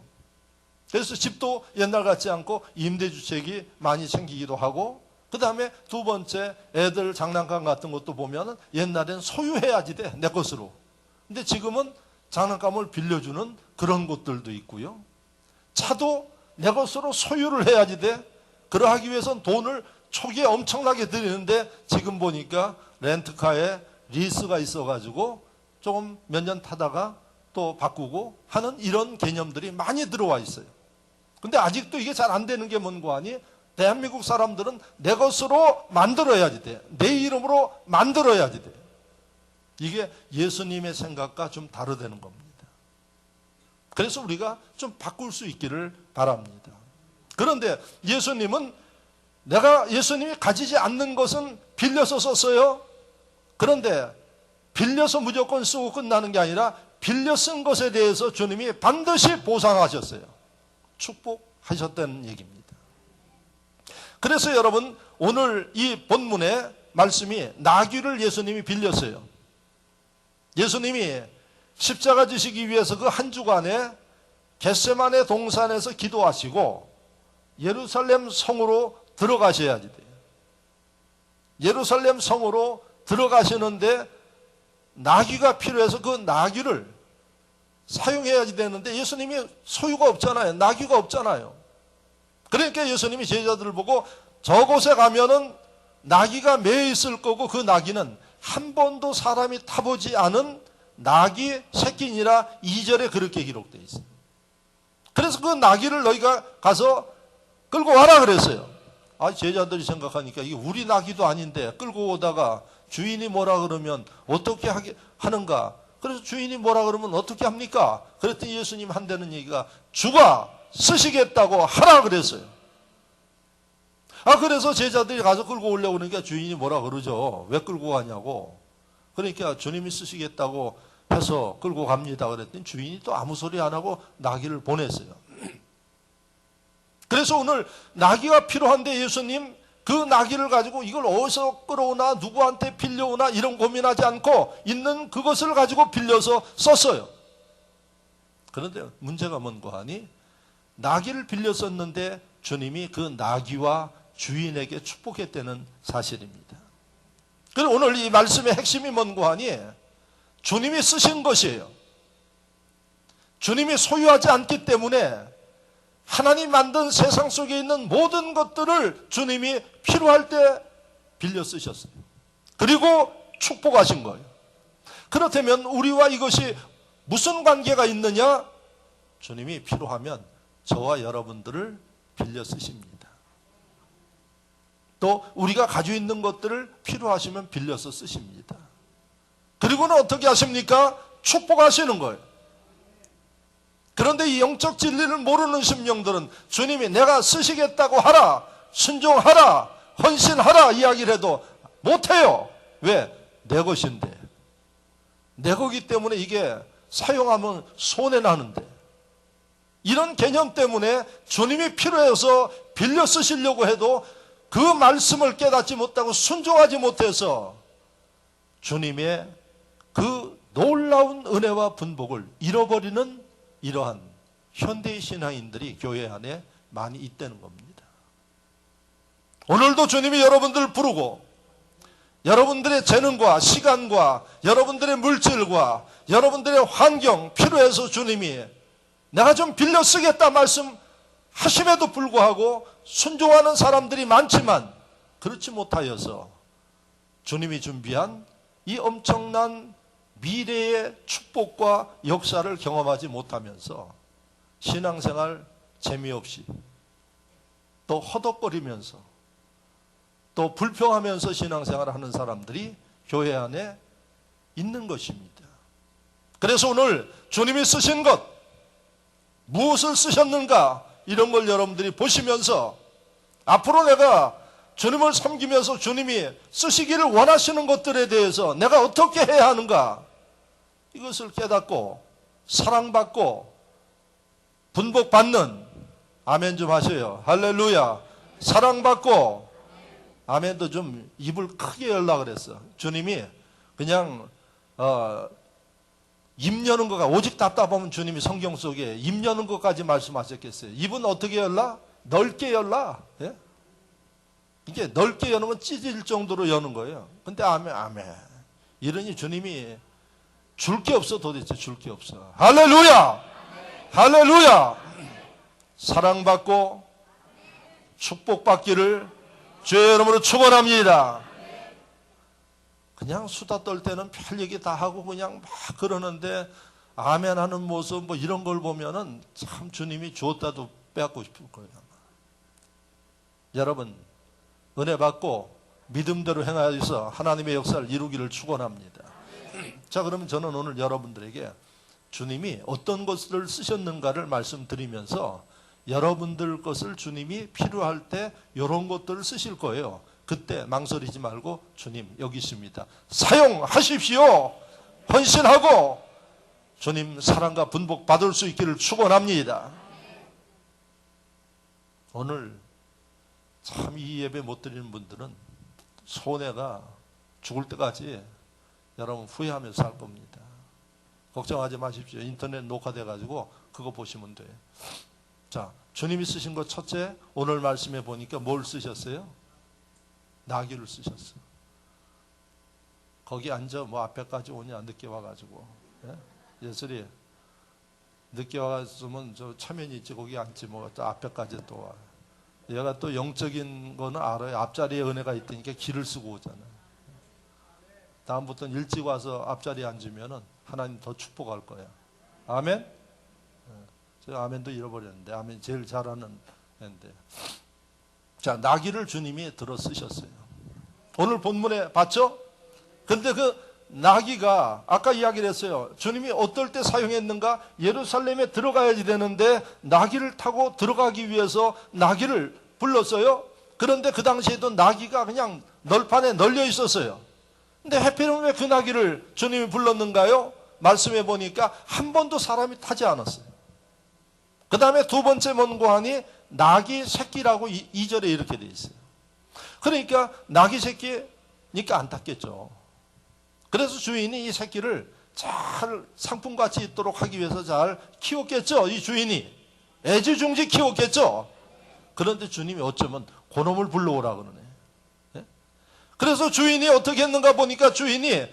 그래서 집도 옛날 같지 않고 임대주택이 많이 생기기도 하고, 그 다음에 두 번째 애들 장난감 같은 것도 보면은 옛날엔 소유해야지 돼, 내 것으로. 근데 지금은 장난감을 빌려주는 그런 곳들도 있고요. 차도 내 것으로 소유를 해야지 돼. 그러하기 위해서는 돈을 초기에 엄청나게 들이는데 지금 보니까 렌트카에 리스가 있어가지고 조금 몇 년 타다가 또 바꾸고 하는 이런 개념들이 많이 들어와 있어요. 근데 아직도 이게 잘 안 되는 게 뭔고 하니 대한민국 사람들은 내 것으로 만들어야지 돼. 내 이름으로 만들어야지 돼. 이게 예수님의 생각과 좀 다르다는 겁니다. 그래서 우리가 좀 바꿀 수 있기를 바랍니다. 그런데 예수님은 예수님이 가지지 않는 것은 빌려서 썼어요. 그런데 빌려서 무조건 쓰고 끝나는 게 아니라 빌려 쓴 것에 대해서 주님이 반드시 보상하셨어요. 축복하셨다는 얘기입니다. 그래서 여러분, 오늘 이 본문의 말씀이 나귀를 예수님이 빌렸어요. 예수님이 십자가 지시기 위해서 그 한 주간에 겟세마네 동산에서 기도하시고 예루살렘 성으로 들어가셔야지 돼요. 예루살렘 성으로 들어가시는데 나귀가 필요해서 그 나귀를 사용해야지 되는데 예수님이 소유가 없잖아요. 나귀가 없잖아요. 그러니까 예수님이 제자들을 보고 저곳에 가면은 나귀가 매여 있을 거고 그 나귀는 한 번도 사람이 타보지 않은 나귀 새끼니라 2절에 그렇게 기록되어 있어요. 그래서 그 나귀를 너희가 가서 끌고 와라 그랬어요. 제자들이 생각하니까 이게 우리 나귀도 아닌데 끌고 오다가 주인이 뭐라 그러면 어떻게 하는가? 그래서 주인이 뭐라 그러면 어떻게 합니까? 그랬더니 예수님 한다는 얘기가 주가 쓰시겠다고 하라 그랬어요. 그래서 제자들이 가서 끌고 오려고 그러니까 주인이 뭐라 그러죠. 왜 끌고 가냐고. 그러니까 주님이 쓰시겠다고 해서 끌고 갑니다. 그랬더니 주인이 또 아무 소리 안 하고 나귀를 보냈어요. 그래서 오늘 나귀가 필요한데 예수님 그 나귀를 가지고 이걸 어디서 끌어오나 누구한테 빌려오나 이런 고민하지 않고 있는 그것을 가지고 빌려서 썼어요. 그런데 문제가 뭔가 하니 나귀를 빌려 썼는데 주님이 그 나귀와 주인에게 축복했다는 사실입니다. 그리고 오늘 이 말씀의 핵심이 뭔가 하니 주님이 쓰신 것이에요. 주님이 소유하지 않기 때문에 하나님 만든 세상 속에 있는 모든 것들을 주님이 필요할 때 빌려 쓰셨어요. 그리고 축복하신 거예요. 그렇다면 우리와 이것이 무슨 관계가 있느냐? 주님이 필요하면 저와 여러분들을 빌려 쓰십니다. 또 우리가 가지고 있는 것들을 필요하시면 빌려서 쓰십니다. 그리고는 어떻게 하십니까? 축복하시는 거예요. 그런데 이 영적 진리를 모르는 심령들은 주님이 내가 쓰시겠다고 하라, 순종하라, 헌신하라 이야기를 해도 못해요. 왜? 내 것인데. 내 거기 때문에 이게 사용하면 손해나는데. 이런 개념 때문에 주님이 필요해서 빌려 쓰시려고 해도 그 말씀을 깨닫지 못하고 순종하지 못해서 주님의 그 놀라운 은혜와 분복을 잃어버리는 이러한 현대의 신앙인들이 교회 안에 많이 있다는 겁니다. 오늘도 주님이 여러분들을 부르고 여러분들의 재능과 시간과 여러분들의 물질과 여러분들의 환경 필요해서 주님이 내가 좀 빌려 쓰겠다 말씀하심에도 불구하고 순종하는 사람들이 많지만 그렇지 못하여서 주님이 준비한 이 엄청난 미래의 축복과 역사를 경험하지 못하면서 신앙생활 재미없이 또 허덕거리면서 또 불평하면서 신앙생활을 하는 사람들이 교회 안에 있는 것입니다. 그래서 오늘 주님이 쓰신 것, 무엇을 쓰셨는가 이런 걸 여러분들이 보시면서 앞으로 내가 주님을 섬기면서 주님이 쓰시기를 원하시는 것들에 대해서 내가 어떻게 해야 하는가 이것을 깨닫고 사랑받고 분복받는, 아멘 좀 하세요. 할렐루야. 사랑받고, 아멘도 좀 입을 크게 열라 그랬어. 주님이 그냥 입 여는 것가 오직 답답하면 주님이 성경 속에 입 여는 것까지 말씀하셨겠어요. 입은 어떻게 열라? 넓게 열라. 예? 이게 넓게 여는 건 찢어질 정도로 여는 거예요. 근데 아멘 아멘 이러니 주님이 줄 게 없어. 도대체 줄 게 없어. 할렐루야. 할렐루야. 사랑받고 축복받기를 주의 이름으로 축원합니다. 그냥 수다 떨 때는 별 얘기 다 하고 그냥 막 그러는데 아멘 하는 모습 뭐 이런 걸 보면은 참 주님이 줬다도 빼앗고 싶을 거예요. 여러분 은혜 받고 믿음대로 행하여서 하나님의 역사를 이루기를 축원합니다. 자, 그러면 저는 오늘 여러분들에게 주님이 어떤 것을 쓰셨는가를 말씀드리면서 여러분들 것을 주님이 필요할 때 이런 것들을 쓰실 거예요. 그때 망설이지 말고 주님 여기 있습니다. 사용하십시오. 헌신하고 주님 사랑과 분복 받을 수 있기를 축원합니다. 오늘 참 이 예배 못 드리는 분들은 손해가 죽을 때까지 여러분 후회하면서 살 겁니다. 걱정하지 마십시오. 인터넷 녹화돼 가지고 그거 보시면 돼요. 자, 주님이 쓰신 것 첫째, 오늘 말씀해 보니까 뭘 쓰셨어요? 나귀를 쓰셨어요. 거기 앉아 뭐 앞에까지 오냐 늦게 와가지고. 예? 예술이 늦게 와가지고면 저 차면이 있지 거기 앉지 뭐 또 앞에까지 또 와. 얘가 또 영적인 거는 알아요. 앞자리에 은혜가 있다니까 길을 쓰고 오잖아요. 다음부터는 일찍 와서 앞자리에 앉으면은 하나님 더 축복할 거야. 아멘? 제가 아멘도 잃어버렸는데 아멘 제일 잘하는 애인데. 자, 나귀를 주님이 들어 쓰셨어요. 오늘 본문에 봤죠? 근데 그 나귀가 아까 이야기를 했어요. 주님이 어떨 때 사용했는가? 예루살렘에 들어가야지 되는데 나귀를 타고 들어가기 위해서 나귀를 불렀어요. 그런데 그 당시에도 나귀가 그냥 널판에 널려 있었어요. 근데 하필이면 왜 그 나귀를 주님이 불렀는가요? 말씀해 보니까 한 번도 사람이 타지 않았어요. 그 다음에 두 번째 먼고하니 나귀 새끼라고 2절에 이렇게 돼 있어요. 그러니까 나귀 새끼니까 안 탔겠죠. 그래서 주인이 이 새끼를 잘 상품같이 있도록 하기 위해서 잘 키웠겠죠. 이 주인이 애지중지 키웠겠죠. 그런데 주님이 어쩌면 그놈을 불러오라 그러네. 네? 그래서 주인이 어떻게 했는가 보니까 주님이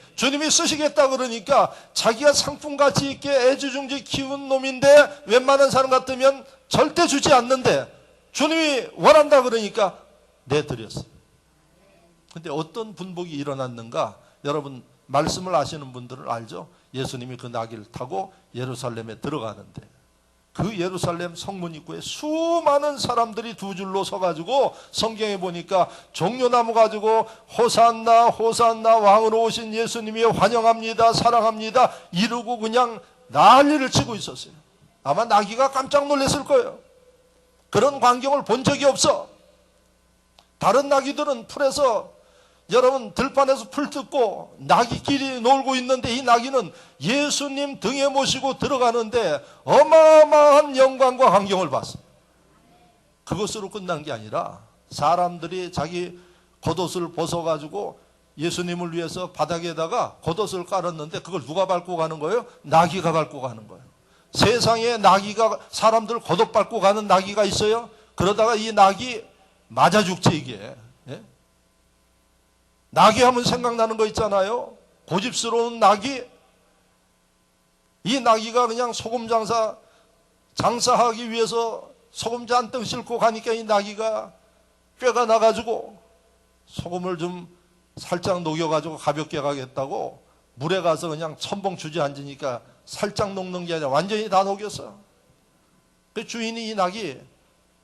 쓰시겠다 그러니까 자기가 상품같이 있게 애지중지 키운 놈인데 웬만한 사람 같으면 절대 주지 않는데 주님이 원한다 그러니까 내드렸어요. 근데 어떤 분복이 일어났는가? 여러분 말씀을 아시는 분들은 알죠? 예수님이 그 나귀를 타고 예루살렘에 들어가는데 그 예루살렘 성문 입구에 수많은 사람들이 두 줄로 서가지고 성경에 보니까 종려나무 가지고 호산나 호산나 왕으로 오신 예수님이 환영합니다 사랑합니다 이러고 그냥 난리를 치고 있었어요. 아마 나귀가 깜짝 놀랐을 거예요. 그런 광경을 본 적이 없어. 다른 나귀들은 풀에서 여러분 들판에서 풀 뜯고 나귀끼리 놀고 있는데 이 나귀는 예수님 등에 모시고 들어가는데 어마어마한 영광과 광경을 봤어요. 그것으로 끝난 게 아니라 사람들이 자기 겉옷을 벗어가지고 예수님을 위해서 바닥에다가 겉옷을 깔았는데 그걸 누가 밟고 가는 거예요? 나귀가 밟고 가는 거예요. 세상에 나귀가, 사람들 겉옷 밟고 가는 나귀가 있어요? 그러다가 이 나귀 맞아 죽지 이게. 예? 나귀 하면 생각나는 거 있잖아요. 고집스러운 나귀. 이 나귀가 그냥 소금 장사하기 위해서 소금 잔뜩 싣고 가니까 이 나귀가 꾀가 나가지고 소금을 좀 살짝 녹여가지고 가볍게 가겠다고 물에 가서 그냥 첨벙 주저앉으니까 살짝 녹는 게 아니라 완전히 다 녹였어. 그 주인이 이 낙이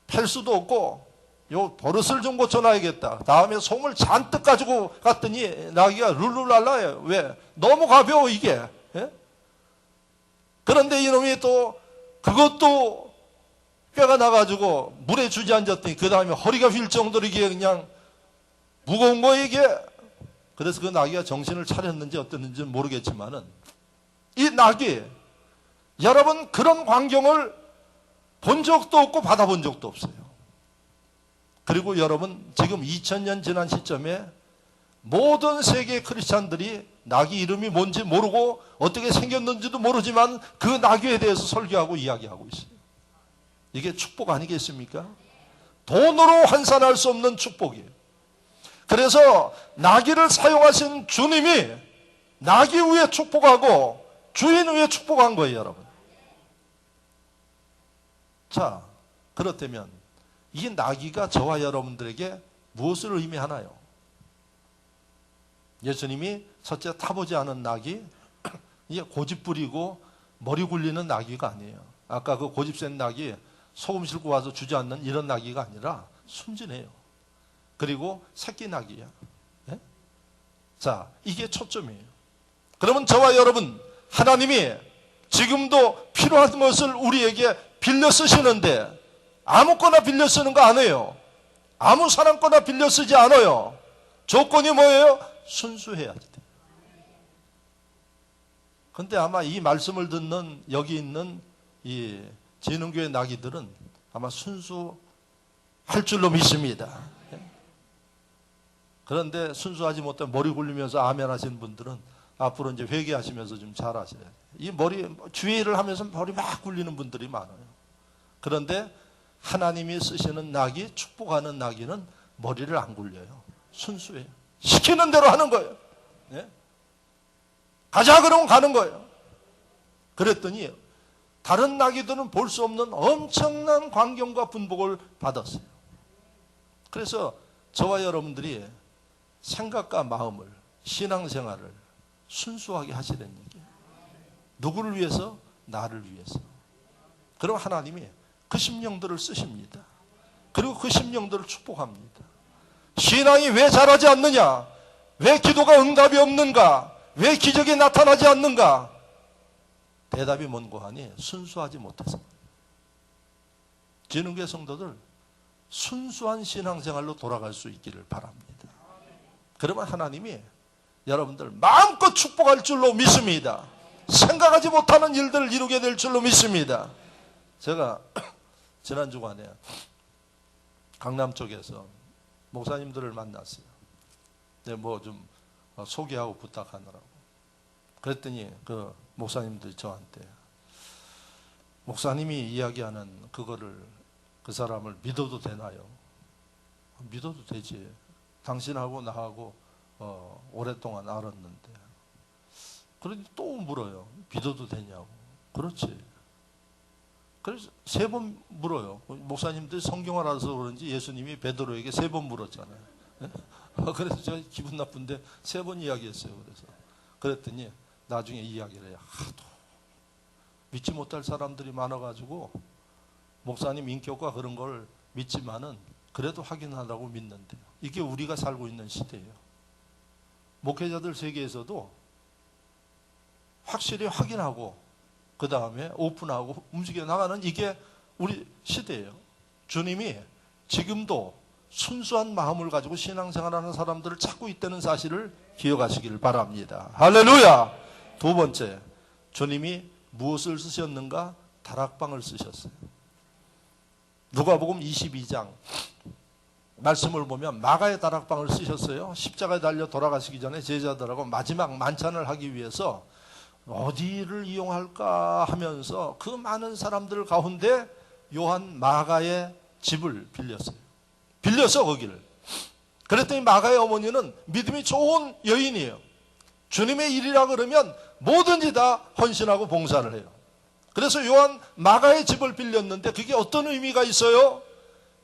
팰 수도 없고 요 버릇을 좀 고쳐놔야겠다. 다음에 솜을 잔뜩 가지고 갔더니 나귀가 룰루랄라예요. 왜? 너무 가벼워 이게. 예? 그런데 이놈이 또 그것도 꾀가 나가지고 물에 주저앉았더니 그 다음에 허리가 휠 정도로 이게 그냥 무거운 거 이게. 그래서 그 나귀가 정신을 차렸는지 어땠는지 모르겠지만은 이 나귀, 여러분 그런 광경을 본 적도 없고 받아본 적도 없어요. 그리고 여러분 지금 2000년 지난 시점에 모든 세계 크리스찬들이 나귀 이름이 뭔지 모르고 어떻게 생겼는지도 모르지만 그 나귀에 대해서 설교하고 이야기하고 있어요. 이게 축복 아니겠습니까? 돈으로 환산할 수 없는 축복이에요. 그래서 나귀를 사용하신 주님이 나귀 위에 축복하고 주인 위에 축복한 거예요, 여러분. 자, 그렇다면 이 나귀가 저와 여러분들에게 무엇을 의미하나요? 예수님이 첫째 타보지 않은 나귀, 이게 고집 부리고 머리 굴리는 나귀가 아니에요. 아까 그 고집 센 나귀, 소금 싣고 와서 주저앉는 이런 나귀가 아니라 순진해요. 그리고 새끼 나귀야. 예? 자, 이게 초점이에요. 그러면 저와 여러분, 하나님이 지금도 필요한 것을 우리에게 빌려 쓰시는데 아무거나 빌려 쓰는 거 아니에요. 아무 사람 거나 빌려 쓰지 않아요. 조건이 뭐예요? 순수해야 돼. 근데 아마 이 말씀을 듣는 여기 있는 이 진흥교회 나귀들은 아마 순수할 줄로 믿습니다. 그런데 순수하지 못해 머리 굴리면서 아멘 하시는 분들은 앞으로 이제 회개하시면서 좀 잘하셔야 돼요. 이 머리, 주의를 하면서 머리 막 굴리는 분들이 많아요. 그런데 하나님이 쓰시는 낙이, 축복하는 나귀는 머리를 안 굴려요. 순수해요. 시키는 대로 하는 거예요. 예? 가자 그러면 가는 거예요. 그랬더니 다른 나귀들은 볼 수 없는 엄청난 광경과 분복을 받았어요. 그래서 저와 여러분들이 생각과 마음을, 신앙생활을 순수하게 하시라는 얘기예요. 누구를 위해서? 나를 위해서. 그럼 하나님이 그 심령들을 쓰십니다. 그리고 그 심령들을 축복합니다. 신앙이 왜 자라지 않느냐? 왜 기도가 응답이 없는가? 왜 기적이 나타나지 않는가? 대답이 뭔고 하니 순수하지 못해서. 진흥교회 성도들 순수한 신앙생활로 돌아갈 수 있기를 바랍니다. 그러면 하나님이 여러분들 마음껏 축복할 줄로 믿습니다. 생각하지 못하는 일들을 이루게 될 줄로 믿습니다. 제가 지난 주간에 강남 쪽에서 목사님들을 만났어요. 뭐 좀 소개하고 부탁하느라고. 그랬더니 그 목사님들이 저한테 목사님이 이야기하는 그거를 그 사람을 믿어도 되나요? 믿어도 되지. 당신하고 나하고 오랫동안 알았는데. 그런데 또 물어요. 믿어도 되냐고. 그렇지. 그래서 3번 물어요. 목사님들이 성경을 알아서 그런지 예수님이 베드로에게 3번 물었잖아요. 그래서 제가 기분 나쁜데 3번 이야기했어요. 그랬더니 나중에 이야기를 해요. 하도 믿지 못할 사람들이 많아가지고 목사님 인격과 그런 걸 믿지만은 그래도 확인하라고 믿는데요. 이게 우리가 살고 있는 시대예요. 목회자들 세계에서도 확실히 확인하고 그 다음에 오픈하고 움직여 나가는 이게 우리 시대예요. 주님이 지금도 순수한 마음을 가지고 신앙생활하는 사람들을 찾고 있다는 사실을 기억하시길 바랍니다. 할렐루야! 2번째, 주님이 무엇을 쓰셨는가? 다락방을 쓰셨어요. 누가복음 22장 말씀을 보면 마가의 다락방을 쓰셨어요. 십자가에 달려 돌아가시기 전에 제자들하고 마지막 만찬을 하기 위해서 어디를 이용할까 하면서 그 많은 사람들 가운데 요한 마가의 집을 빌렸어요. 빌려서 거기를. 그랬더니 마가의 어머니는 믿음이 좋은 여인이에요. 주님의 일이라 그러면 뭐든지 다 헌신하고 봉사를 해요. 그래서 요한 마가의 집을 빌렸는데 그게 어떤 의미가 있어요?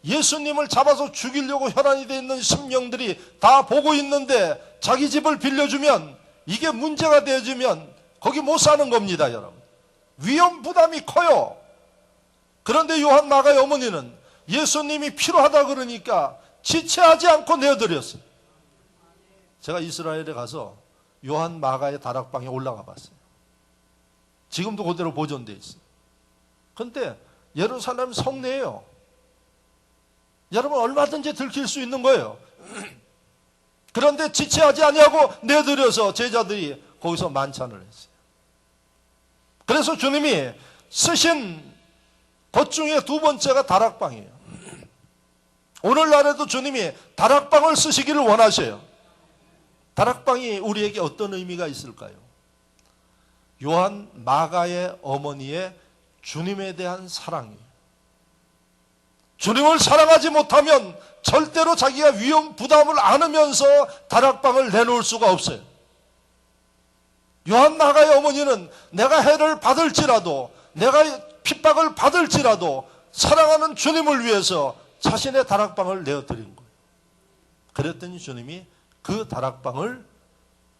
예수님을 잡아서 죽이려고 혈안이 되어 있는 심령들이 다 보고 있는데 자기 집을 빌려주면 이게 문제가 되어지면 거기 못 사는 겁니다, 여러분. 위험 부담이 커요. 그런데 요한 마가의 어머니는 예수님이 필요하다 그러니까 지체하지 않고 내어드렸어요. 제가 이스라엘에 가서 요한 마가의 다락방에 올라가 봤어요. 지금도 그대로 보존되어 있어요. 그런데 예루살렘 성내예요. 여러분 얼마든지 들킬 수 있는 거예요. 그런데 지체하지 아니하고 내드려서 제자들이 거기서 만찬을 했어요. 그래서 주님이 쓰신 것 중에 두 번째가 다락방이에요. 오늘날에도 주님이 다락방을 쓰시기를 원하셔요. 다락방이 우리에게 어떤 의미가 있을까요? 요한 마가의 어머니의 주님에 대한 사랑이에요. 주님을 사랑하지 못하면 절대로 자기가 위험 부담을 안으면서 다락방을 내놓을 수가 없어요. 요한 마가의 어머니는 내가 해를 받을지라도 내가 핍박을 받을지라도 사랑하는 주님을 위해서 자신의 다락방을 내어드린 거예요. 그랬더니 주님이 그 다락방을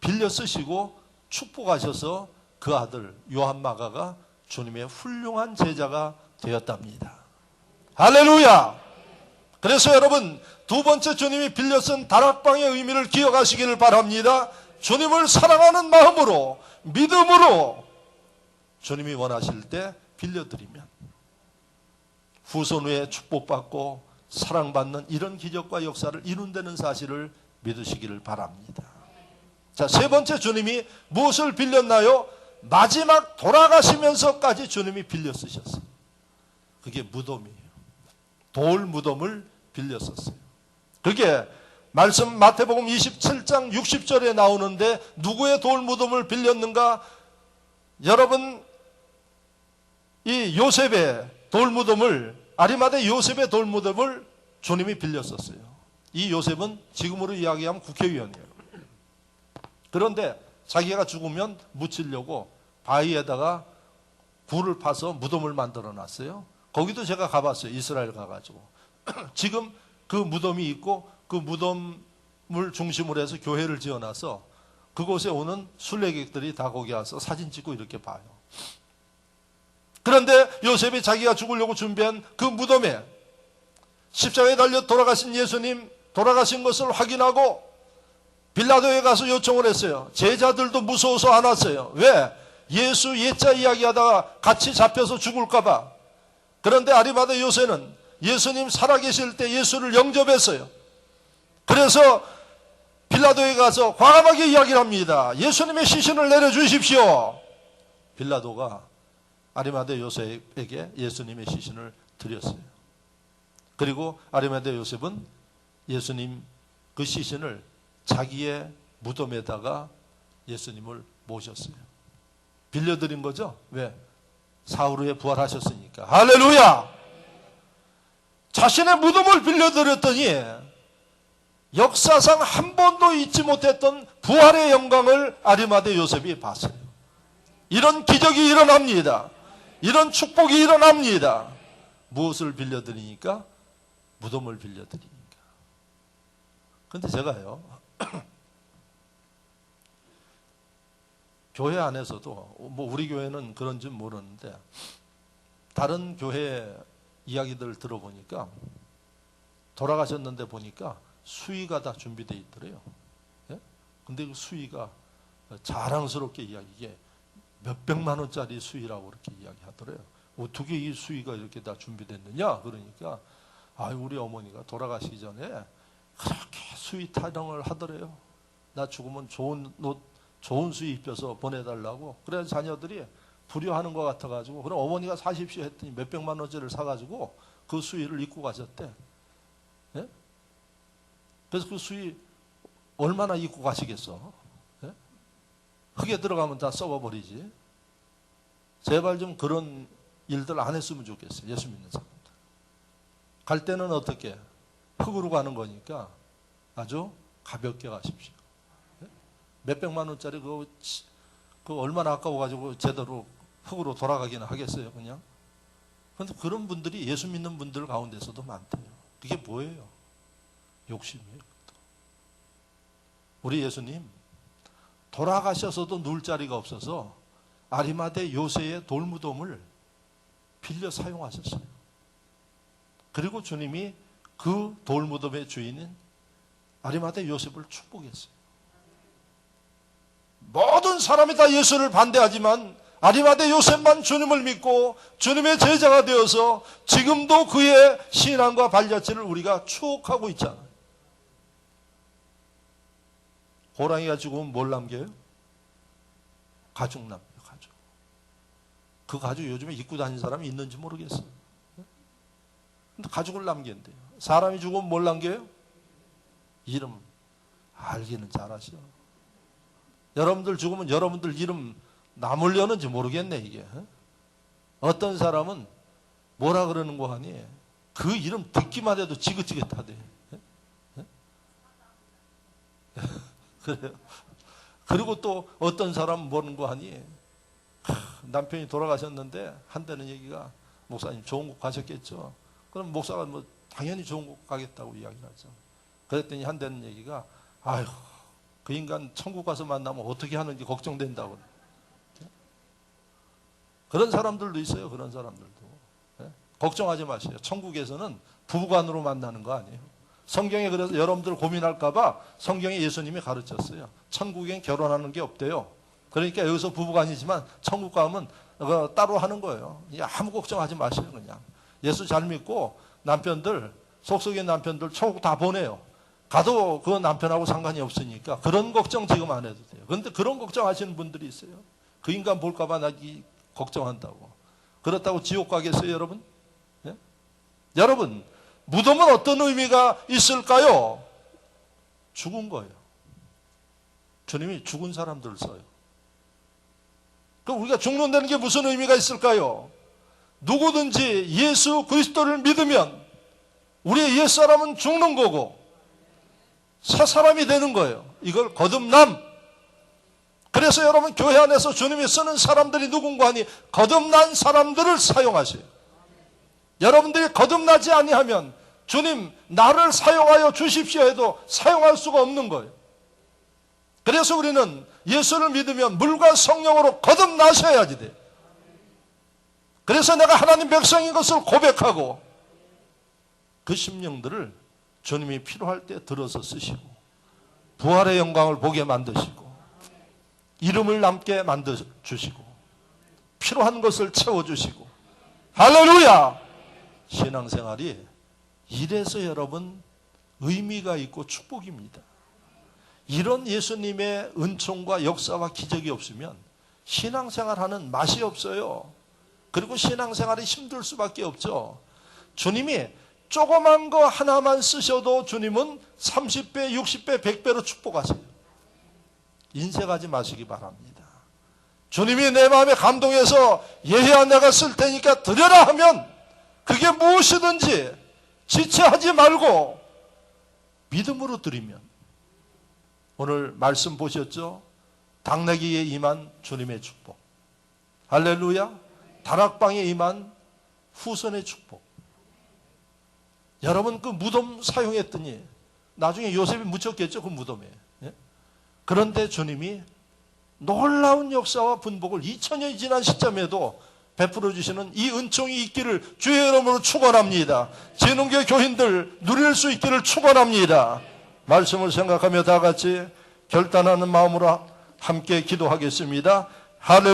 빌려 쓰시고 축복하셔서 그 아들 요한 마가가 주님의 훌륭한 제자가 되었답니다. 할렐루야! 그래서 여러분 두 번째 주님이 빌려 쓴 다락방의 의미를 기억하시기를 바랍니다. 주님을 사랑하는 마음으로 믿음으로 주님이 원하실 때 빌려드리면 후손 후에 축복받고 사랑받는 이런 기적과 역사를 이룬다는 사실을 믿으시기를 바랍니다. 자, 세 번째 주님이 무엇을 빌렸나요? 마지막 돌아가시면서까지 주님이 빌려 쓰셨어요. 그게 무덤이에요. 돌 무덤을 빌려 썼어요. 그게 말씀 마태복음 27장 60절에 나오는데 누구의 돌 무덤을 빌렸는가? 여러분 이 요셉의 돌 무덤을 아리마대 요셉의 돌 무덤을 주님이 빌려 썼어요. 이 요셉은 지금으로 이야기하면 국회의원이에요. 그런데 자기가 죽으면 묻히려고 바위에다가 굴을 파서 무덤을 만들어 놨어요. 거기도 제가 가봤어요. 이스라엘 가가지고. 지금 그 무덤이 있고 그 무덤을 중심으로 해서 교회를 지어놔서 그곳에 오는 순례객들이 다 거기 와서 사진 찍고 이렇게 봐요. 그런데 요셉이 자기가 죽으려고 준비한 그 무덤에 십자가에 달려 돌아가신 예수님 돌아가신 것을 확인하고 빌라도에 가서 요청을 했어요. 제자들도 무서워서 안 왔어요. 왜? 예수 예자 이야기하다가 같이 잡혀서 죽을까 봐. 그런데 아리마대 요새는 예수님 살아계실 때 예수를 영접했어요. 그래서 빌라도에 가서 과감하게 이야기를 합니다. 예수님의 시신을 내려주십시오. 빌라도가 아리마대 요셉에게 예수님의 시신을 드렸어요. 그리고 아리마대 요셉은 예수님 그 시신을 자기의 무덤에다가 예수님을 모셨어요. 빌려드린 거죠. 왜? 사흘 후에 부활하셨으니까. 할렐루야! 자신의 무덤을 빌려드렸더니 역사상 한 번도 잊지 못했던 부활의 영광을 아리마대 요셉이 봤어요. 이런 기적이 일어납니다. 이런 축복이 일어납니다. 무엇을 빌려드리니까? 무덤을 빌려드리니까. 근데 제가요 교회 안에서도 뭐 우리 교회는 그런지 모르는데 다른 교회 이야기들 들어보니까 돌아가셨는데 보니까 수의가 다 준비되어 있더래요. 예? 근데 그 수의가 자랑스럽게 이야기해 몇백만 원짜리 수의라고 그렇게 이야기하더래요. 어떻게 이 수의가 이렇게 다 준비됐느냐? 그러니까 우리 어머니가 돌아가시기 전에 그렇게 수의 타령을 하더래요. 나 죽으면 좋은 옷, 좋은 수의 입혀서 보내달라고. 그래서 자녀들이 불효하는 것 같아가지고 그럼 어머니가 사십시오 했더니 몇백만 원짜리를 사가지고 그 수의를 입고 가셨대. 예? 그래서 그 수의 얼마나 입고 가시겠어? 예? 흙에 들어가면 다 썩어버리지. 제발 좀 그런 일들 안 했으면 좋겠어요. 예수 믿는 사람들. 갈 때는 어떻게? 흙으로 가는 거니까 아주 가볍게 가십시오. 예? 몇백만 원짜리 그거 얼마나 아까워가지고 제대로 흙으로 돌아가기는 하겠어요, 그냥? 그런데 그런 분들이 예수 믿는 분들 가운데서도 많대요. 그게 뭐예요? 욕심이에요. 우리 예수님 돌아가셔서도 누울 자리가 없어서 아리마대 요새의 돌무덤을 빌려 사용하셨어요. 그리고 주님이 그 돌무덤의 주인인 아리마대 요셉을 축복했어요. 모든 사람이 다 예수를 반대하지만 아리마대 요셉만 주님을 믿고 주님의 제자가 되어서 지금도 그의 신앙과 발자취를 우리가 추억하고 있잖아요. 호랑이가 죽으면 뭘 남겨요? 가죽 남겨요. 가죽. 그 가죽 요즘에 입고 다니는 사람이 있는지 모르겠어요. 근데 가죽을 남긴대요. 사람이 죽으면 뭘 남겨요? 이름. 알기는 잘하셔. 여러분들 죽으면 여러분들 이름 남으려는지 모르겠네, 이게. 어떤 사람은 뭐라 그러는 거 하니? 그 이름 듣기만 해도 지긋지긋하대. 그래요. 그리고 또 어떤 사람은 뭐는 거 하니? 남편이 돌아가셨는데 한다는 얘기가, 목사님 좋은 곳 가셨겠죠? 그럼 목사가 뭐 당연히 좋은 곳 가겠다고 이야기를 하죠. 그랬더니 한다는 얘기가, 아휴, 그 인간 천국 가서 만나면 어떻게 하는지 걱정된다고. 그런 사람들도 있어요. 그런 사람들도. 걱정하지 마세요. 천국에서는 부부간으로 만나는 거 아니에요. 성경에 그래서 여러분들 고민할까 봐 성경에 예수님이 가르쳤어요. 천국엔 결혼하는 게 없대요. 그러니까 여기서 부부간이지만 천국 가면 따로 하는 거예요. 아무 걱정하지 마세요. 그냥 예수 잘 믿고 남편들, 속속인 남편들 천국 다 보내요. 가도 그 남편하고 상관이 없으니까 그런 걱정 지금 안 해도 돼요. 그런데 그런 걱정하시는 분들이 있어요. 그 인간 볼까 봐 나 걱정한다고. 그렇다고 지옥 가겠어요, 여러분? 예? 여러분, 무덤은 어떤 의미가 있을까요? 죽은 거예요. 주님이 죽은 사람들을 써요. 그럼 우리가 죽는다는 게 무슨 의미가 있을까요? 누구든지 예수 그리스도를 믿으면 우리의 옛사람은 죽는 거고 새 사람이 되는 거예요. 이걸 거듭남. 그래서 여러분 교회 안에서 주님이 쓰는 사람들이 누군가 하니 거듭난 사람들을 사용하세요. 여러분들이 거듭나지 아니하면 주님 나를 사용하여 주십시오 해도 사용할 수가 없는 거예요. 그래서 우리는 예수를 믿으면 물과 성령으로 거듭나셔야지 돼요. 그래서 내가 하나님 백성인 것을 고백하고 그 심령들을 주님이 필요할 때 들어서 쓰시고 부활의 영광을 보게 만드시고 이름을 남게 만들어주시고 필요한 것을 채워주시고 할렐루야! 신앙생활이 이래서 여러분 의미가 있고 축복입니다. 이런 예수님의 은총과 역사와 기적이 없으면 신앙생활하는 맛이 없어요. 그리고 신앙생활이 힘들 수밖에 없죠. 주님이 조그만 거 하나만 쓰셔도 주님은 30배, 60배, 100배로 축복하세요. 인색하지 마시기 바랍니다. 주님이 내 마음에 감동해서 예혜야 내가 쓸 테니까 드려라 하면 그게 무엇이든지 지체하지 말고 믿음으로 드리면 오늘 말씀 보셨죠? 당나귀에 임한 주님의 축복. 할렐루야. 다락방에 임한 후손의 축복. 여러분 그 무덤 사용했더니 나중에 요셉이 묻혔겠죠, 그 무덤에. 그런데 주님이 놀라운 역사와 분복을 2000년이 지난 시점에도 베풀어 주시는 이 은총이 있기를 주의 이름으로 축원합니다. 진흥교 교인들 누릴 수 있기를 축원합니다. 말씀을 생각하며 다 같이 결단하는 마음으로 함께 기도하겠습니다. 할렐루야.